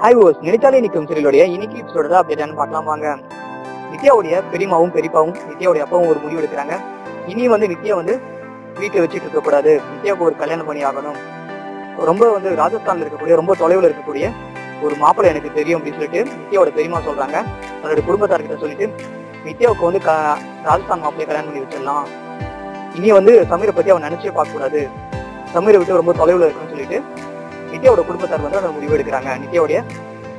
Hi hose நினைத்தாலே நிற்கும் சீரியலுடைய இன்னைக்கு எபிசோட அப்டேட் பார்க்கலாம் வாங்க. நித்யாவுடைய பெரியமாவும் பெரியப்பாவும் நித்யாவுடைய அப்பாவும் ஒரு முடிவு எடுக்கிறாங்க. இனி நித்யா வீட்டில் வச்சுட்டு இருக்கக்கூடாது, நித்யாவுக்கு ஒரு கல்யாணம் பண்ணி ஆகணும். ரொம்ப ராஜஸ்தான்ல இருக்கக்கூடிய ரொம்ப தொலைவில் இருக்கக்கூடிய ஒரு மாப்பிள்ளை எனக்கு தெரியும் அப்படின்னு சொல்லிட்டு நித்யாவோட பெரியமா சொல்றாங்க. தன்னோட குடும்பத்தார்கிட்ட சொல்லிட்டு நித்யாவுக்கு ராஜஸ்தான் மாப்பிள்ளையை கல்யாணம் பண்ணி வச்சிடலாம். இனி சமீரை பத்தி அவன் நினைச்சே பார்க்க கூடாது, சமீரை விட்டு ரொம்ப தொலைவில் இருக்குன்னு சொல்லிட்டு நித்யாவோட குடும்பத்தார் அந்த முடிவு எடுக்கிறாங்க. நித்யாவுடைய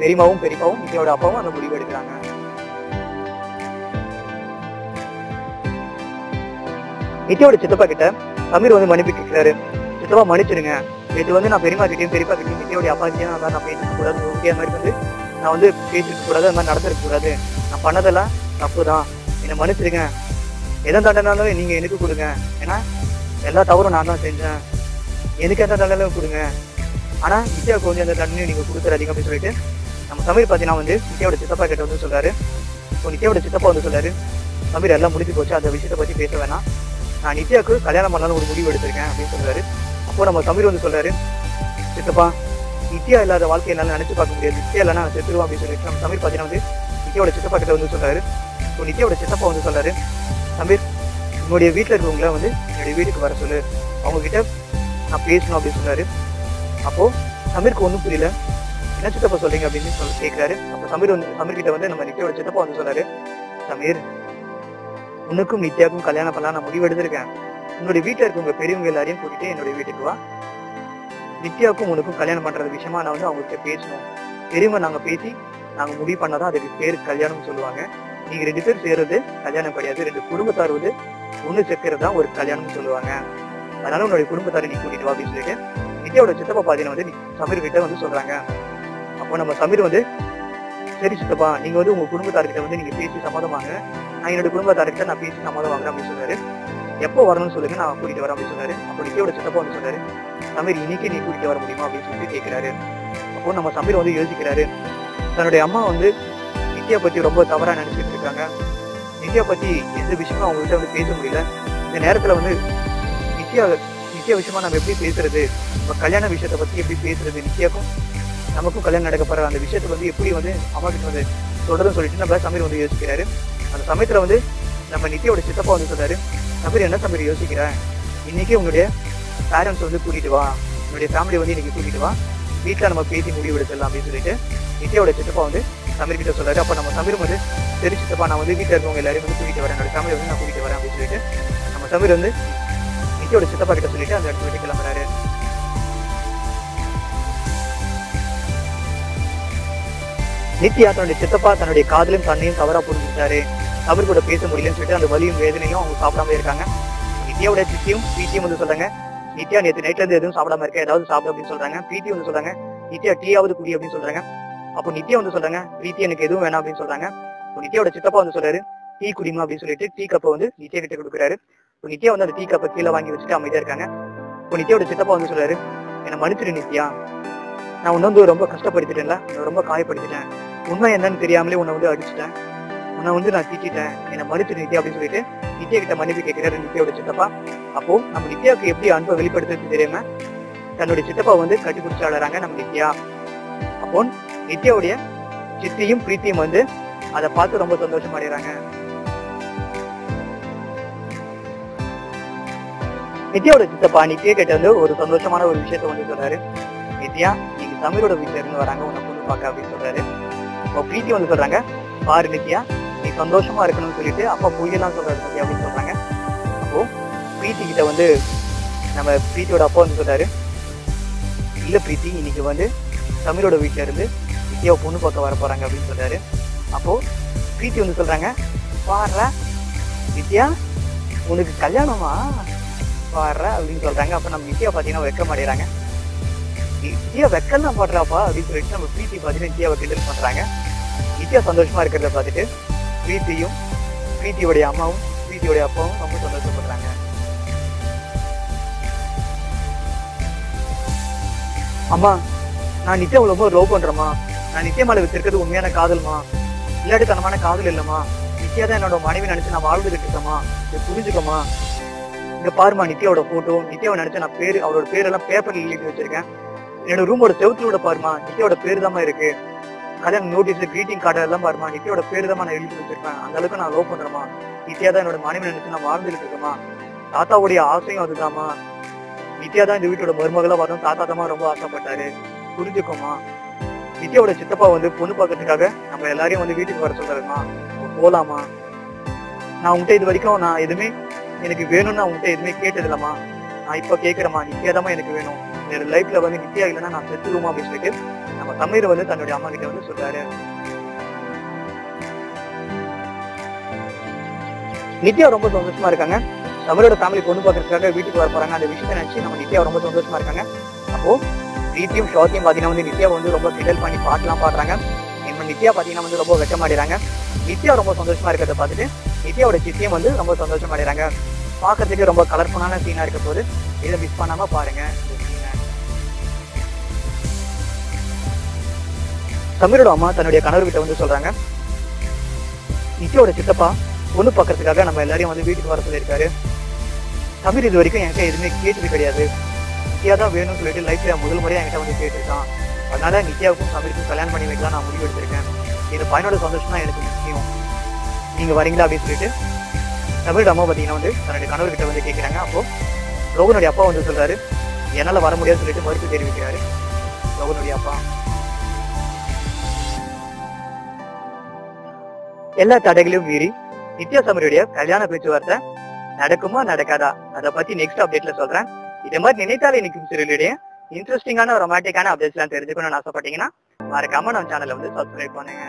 பெரியமாவும் பெரியப்பாவும் நித்யாவோட அப்பாவும் அந்த முடிவு எடுக்கிறாங்க. நித்யாவோட சித்தப்பா கிட்ட சமீர் மன்னிப்பு கேட்கிறாரு. சித்தப்பா மன்னிச்சிருங்க, நேற்று நான் பெரியமா கிட்டையும் பெரியப்பா கிட்டையும் நித்யாவுடைய அப்பா கிட்டையும் நான் பேசிக்க கூடாது, அது மாதிரி நான் பேசிருக்க கூடாது, அது மாதிரி நடந்திருக்க கூடாது, நான் பண்ணதெல்லாம் தப்பு தான், என்னை மன்னிச்சிருங்க, எதை தண்டனாலும் நீங்க எனக்கு கொடுங்க, ஏன்னா எல்லா தவறும் நான் தான் செஞ்சேன், எனக்கு எந்த தண்டனையும் கொடுங்க, ஆனா நித்யாவுக்கு அந்த தண்டனையும் நீங்க கொடுத்துறாதீங்க அப்படின்னு சொல்லிட்டு நம்ம சமீர் பாத்தீங்கன்னா நித்யாவோட சித்தப்பா கிட்ட சொல்றாரு. இப்போ நித்யாவோட சித்தப்பா சொல்றாரு, சமீர் எல்லாம் முடிஞ்சு போச்சு, அந்த விஷயத்தை பத்தி பேச வேணாம், நான் நித்யாவுக்கு கல்யாணம் பண்ணாலும் ஒரு முடிவு எடுத்திருக்கேன் அப்படின்னு சொல்றாரு. அப்போ நம்ம சமீர் சொல்றாரு, சித்தப்பா நித்யா இல்லாத வாழ்க்கை என்னால நினைச்சு பார்க்க முடியாது, நித்யா இல்லைன்னா நான் செத்துருவோம் அப்படின்னு சொல்லிட்டு நம்ம சமீர் பாத்தீங்கன்னா நித்யாவோட சித்தப்பா கிட்ட சொல்றாரு. இப்போ நித்யாவோட சித்தப்பா சொல்றாரு, சமீர் உன்னுடைய வீட்டுல இருக்கவங்கள என்னுடைய வீட்டுக்கு வர சொல்லு, அவங்க கிட்ட நான் பேசணும் அப்படின்னு சொல்றாரு. அப்போ சமீருக்கு ஒன்றும் புரியல, என்ன சித்தப்பா சொல்றீங்க அப்படின்னு சொல்லி கேட்கிறாரு. அப்போ சமீர் கிட்ட நம்ம நித்யாவோட சித்தப்பா சொல்றாரு, சமீர் உனக்கும் நித்யாவுக்கும் கல்யாணம் பண்ணலாம் நான் முடிவு எடுத்திருக்கேன், உன்னுடைய வீட்டுல இருக்கவங்க பெரியவங்க எல்லாரையும் கூட்டிட்டு என்னுடைய வீட்டுக்கு வா, நித்யாவுக்கும் உனக்கும் கல்யாணம் பண்றது விஷயமா நான் அவங்ககிட்ட பேசணும், பெரியவங்க நாங்க பேசி நாங்க முடிவு பண்ணாதான் அதுக்கு பேரு கல்யாணம் சொல்லுவாங்க, நீங்க 2 பேர் சேர்றது கல்யாணம் கிடையாது, 2 குடும்பத்தார் ஒண்ணு சேர்க்கிறது தான் ஒரு கல்யாணம் சொல்லுவாங்க, அதனால உன்னுடைய குடும்பத்தாரை நீ கூட்டிட்டு வா அப்படின்னு சொல்லிட்டு நித்யாவோட சித்தப்பா பாத்தீங்கன்னா சமீர் கிட்ட சொல்றாங்க. அப்போ நம்ம சமீர் சரி சித்தப்பா நீங்க உங்க குடும்பத்தார்கிட்ட நீங்க பேசி சம்மதமாங்க, நான் என்னோட குடும்பத்தார்கிட்ட நான் பேசி சம்மதம் வாங்குறேன் அப்படின்னு சொல்றாரு. எப்போ வரணும்னு சொல்லுங்க, நான் கூட்டிட்டு வரேன் அப்படின்னு சொன்னாரு. அப்போ நித்யாவோட சித்தப்பா சொல்றாரு, சமீர் இன்னைக்கு நீ கூட்டிட்டு வர முடியுமா அப்படின்னு சொல்லிட்டு கேட்கிறாரு. அப்போ நம்ம சமீர் யோசிக்கிறாரு, தன்னுடைய அம்மா நித்யா பத்தி ரொம்ப தவறா நினைச்சிட்டு இருக்காங்க, நித்யா பத்தி எந்த விஷயமும் அவங்ககிட்ட பேச முடியல, இந்த நேரத்துல நித்யா விஷயமா நம்ம எப்படி பேசுறது, நம்ம கல்யாண விஷயத்தை பத்தி எப்படி பேசுறது, நித்யாக்கும் நமக்கும் கல்யாணம் நடக்க போற அந்த விஷயத்தை எப்படி அம்மா கிட்ட சொல்றதுன்னு சொல்லிட்டு நம்ம சமீர் யோசிக்கிறாரு. அந்த சமயத்துல நம்ம நித்யாவோட சித்தப்பா சொல்றாரு, சமீர் என்ன சமீர் யோசிக்கிறேன், இன்னைக்கு உங்களுடைய பேரண்ட்ஸ் கூட்டிட்டு வா, உங்களுடைய ஃபேமிலி இன்னைக்கு கூட்டிட்டு வா, வீட்டுல நம்ம பேசி முடிவு எடுத்துடலாம் அப்படின்னு சொல்லிட்டு நித்யாவோட சித்தப்பா சமீர் கிட்ட சொல்றாரு. அப்ப நம்ம சமீர் சரி சித்தப்பா நான் வீட்டுல இருக்கவங்க எல்லாரையும் கூட்டிட்டு வரேன், என்னோட ஃபேமிலி நான் கூட்டிட்டு வரேன் அப்படின்னு சொல்லிட்டு நம்ம சமீர் நித்யாவோட சித்தப்பா கிட்ட சொல்லிட்டு அந்த இடத்துல விட்டு கிளம்புறாரு. நித்யா தன்னுடைய சித்தப்பா தன்னுடைய காதலையும் தன்னையும் தவறா புரிஞ்சுட்டாரு, சமீர் கூட பேச முடியலன்னு சொல்லிட்டு அந்த வலியும் வேதனையும் அவங்க சாப்பிடாம இருக்காங்க. நித்யாவோட சித்தியும் பிரீத்தியும் சொல்றாங்க, நித்யா நேற்று நைட்ல இருந்து எதுவும் சாப்பிடாம இருக்க, ஏதாவது சாப்பிடு அப்படின்னு சொல்றாங்க. பிரீத்தி சொல்றாங்க, நித்யா டீயாவது குடி அப்படின்னு சொல்றாங்க. அப்போ நித்யா சொல்றாங்க, பிரீத்தி எனக்கு எதுவும் வேணாம் அப்படின்னு சொல்றாங்க. நித்யாவோட சித்தப்பா சொல்றாரு, டீ குடிமா அப்படின்னு சொல்லிட்டு டீ கப்பை நித்யா கிட்ட கொடுக்குறாரு. நித்யா அந்த டீ கப்பை கீழே வாங்கி வச்சுட்டு அமைதியா இருக்காங்க. இப்போ நித்யாவோட சித்தப்பா சொல்றாரு, என்னை மன்னிச்சிரு நித்யா, நான் உன்னை ரொம்ப கஷ்டப்படுத்திட்டேன்ல, ரொம்ப காயப்படுத்திட்டேன், உண்மை என்னன்னு தெரியாமலே உன்னை அடிச்சுட்டேன், உன்னை நான் திட்டிட்டேன், என்னை மன்னிச்சிரு நித்யா அப்படின்னு சொல்லிட்டு நித்யா கிட்ட மன்னிப்பு கேட்கிறாரு நித்யாவோட சித்தப்பா. அப்போ நம்ம நித்யாவுக்கு எப்படி அன்பை வெளிப்படுத்துறது தெரியாம தன்னுடைய சித்தப்பா கட்டி பிடிச்சு ஆடுறாங்க நம்ம நித்யா. அப்போ நித்யாவுடைய சித்தியும் பிரீத்தியும் அதை பார்த்து ரொம்ப சந்தோஷம் அடைகிறாங்க. நித்யாவோட சித்தப்பா நித்யா கிட்ட ஒரு சந்தோஷமான ஒரு விஷயத்த சொல்றாரு, நித்யா நீங்க சமீரோட வீட்டுல இருந்து வராங்க உன்னை பொண்ணு பார்க்க அப்படின்னு சொல்றாரு. இப்போ பிரீத்தி சொல்றாங்க, பாரு நித்யா நீ சந்தோஷமா இருக்கணும்னு சொல்லிட்டு அப்பா பொய்யெல்லாம் சொல்றாரு நித்யா அப்படின்னு சொல்றாங்க. அப்போ பிரீத்தி கிட்ட நம்ம பிரீத்தியோட அப்பா சொல்றாரு, இல்ல பிரீத்தி இன்னைக்கு சமீரோட வீட்டுல இருந்து நித்யாவை பொண்ணு பார்க்க வர போறாங்க அப்படின்னு சொல்றாரு. அப்போ பிரீத்தி சொல்றாங்க, பாரு நித்யா உனக்கு கல்யாணமா பாரு அப்படின்னு சொல்றாங்க. அப்ப நம்ம நித்யா பாத்தீங்கன்னா வெக்க மாட்டேறாங்க, நித்யா வெக்கலாம் பாடுறாப்பா அப்படின்னு சொல்லிட்டு நம்ம பிரீத்தி பாத்தீங்கன்னா நித்யாவை கிண்டல் பண்றாங்க. நித்யா சந்தோஷமா இருக்கிறத பார்த்துட்டு பிரீத்தியும் பிரீத்தியோடைய அம்மாவும் பிரீத்தியோடைய அப்பாவும் ரொம்ப சந்தோஷப்படுறாங்க. அம்மா நான் நித்யாவை ரொம்ப லவ் பண்றேம்மா, நான் நித்யா மேல வச்சிருக்கிறது உண்மையான காதல்மா, இல்லாட்டித்தனமான காதல் இல்லம்மா, நித்யா தான் என்னோட மனைவி நினைச்சு நான் வாழ்ந்துகிட்டு இருக்கேம்மா, இதை புரிஞ்சுக்கம்மா, இங்க பாருமா நித்யாவோட போட்டோ, நித்யாவை நினைச்சு நான் அவரோட பேரெல்லாம் பேப்பர்ல எழுதி வச்சிருக்கேன், என்னோட ரூமோட செவுத்துல பாருமா நித்யாவோட பேரு தான் இருக்கு, கல்யாணம் நோட்டீஸ் கிரீட்டிங் கார்டு எல்லாம் பாருமா நித்யாவோட பேரு தான் நான் எழுதி வச்சிருப்பேன். அந்த அளவுக்கு நான் லவ் பண்றேமா. நித்யா தான் என்னோட மனைவி நினைச்சு நான் வாழ்ந்துட்டு இருக்கேமா. தாத்தாவுடைய ஆசையும் அதுதாமா. நித்யா தான் இந்த வீட்டோட மருமகளா வரணும் தாத்தா தான் ரொம்ப ஆசைப்பட்டாரு. புரிஞ்சுக்கோமா. நித்யாவோட சித்தப்பா வந்து பொண்ணு பார்க்கறதுக்காக நம்ம எல்லாரையும் வந்து வீட்டுக்கு வர சொல்றாருமா. போலாமா. நான் உங்ககிட்ட இது வரைக்கும் நான் எதுவுமே எனக்கு வேணும்னு நான் உங்ககிட்ட எதுவுமே கேட்டது இல்லம்மா. நான் இப்ப கேட்கிறேம்மா. நித்யா தான் எனக்கு வேணும். என்னோட லைஃப்ல வந்து நித்யா இல்லைன்னா நான் செத்துருவோமா அப்படின்னு சொல்லிட்டு நம்ம சமீர் வந்து தன்னுடைய அம்மா கிட்ட வந்து சொல்றாரு. நித்யா ரொம்ப சந்தோஷமா இருக்காங்க. சமீரோட ஃபேமிலி பொண்ணு பார்க்கறதுக்காக வீட்டுக்கு வர போறாங்க. அந்த விஷயத்தை நினைச்சு நம்ம நித்யா ரொம்ப சந்தோஷமா இருக்காங்க. அப்போ பிரீத்தியும் ஷாத்தியும் பாத்தீங்கன்னா வந்து நித்யா வந்து ரொம்ப கிண்டல் பண்ணி பாட்டுலாம் பாடுறாங்க. இப்ப நித்யா பாத்தீங்கன்னா வந்து ரொம்ப வெட்டமாடிறாங்க. நித்யா ரொம்ப சந்தோஷமா இருக்கிறத பார்த்துட்டு நித்யாவோட சித்தியும் வந்து ரொம்ப சந்தோஷமா அடைறாங்க. பாக்கிறதுக்கு ரொம்ப கலர்ஃபுல்லான சீனா இருக்க போது இதை மிஸ் பண்ணாம பாருங்க. சமீரோட அம்மா தன்னுடைய கணவர்கிட்ட வந்து சொல்றாங்க, நித்யாவோட சித்தப்பா பொண்ணு பாக்கிறதுக்காக நம்ம எல்லாரையும் வந்து வீட்டுக்கு வர சொல்லியிருக்காரு. சமீர் இது வரைக்கும் என்கிட்ட எதுவுமே கேட்டது கிடையாது. நித்யா தான் வேணும்னு சொல்லிட்டு லைஃப்ல முதல் முறையா என்கிட்ட வந்து கேட்டிருக்கான். அதனால நித்யாவுக்கும் சமீருக்கும் கல்யாணம் பண்ணி வைக்கலாம் நான் முடிவு எடுத்திருக்கேன். இந்த பையனோட சந்தோஷம் தான் எனக்கு முக்கியம். நீங்க வரீங்களா அப்படின்னு சொல்லிட்டு சமீரோட அம்மா பாத்தீங்கன்னா வந்து தன்னுடைய கணவர்கிட்ட வந்து கேட்கிறாங்க. அப்போ ரோகனுடைய அப்பா வந்து சொல்றாரு, என்னால வர முடியாது சொல்லிட்டு மறுப்பு தெரிவிக்கிறாரு ரோகனுடைய அப்பா. எல்லா தடைகளையும் மீறி நித்யா சமீருடைய கல்யாண பேச்சுவார்த்தை நடக்குமா நடக்காதா அதை பத்தி நெக்ஸ்ட் அப்டேட்ல சொல்றேன். இதே மாதிரி நினைத்தாலே நிற்கும் சீரியலுடைய இன்ட்ரெஸ்டிங்கான ரொமான்டிக்கான அப்டேட்ஸ் எல்லாம் தெரிஞ்சுக்கணும்னு ஆசைப்பட்டீங்கன்னா மறக்காம நம்ம சேனலை வந்து சப்ஸ்கிரைப் பண்ணுங்க.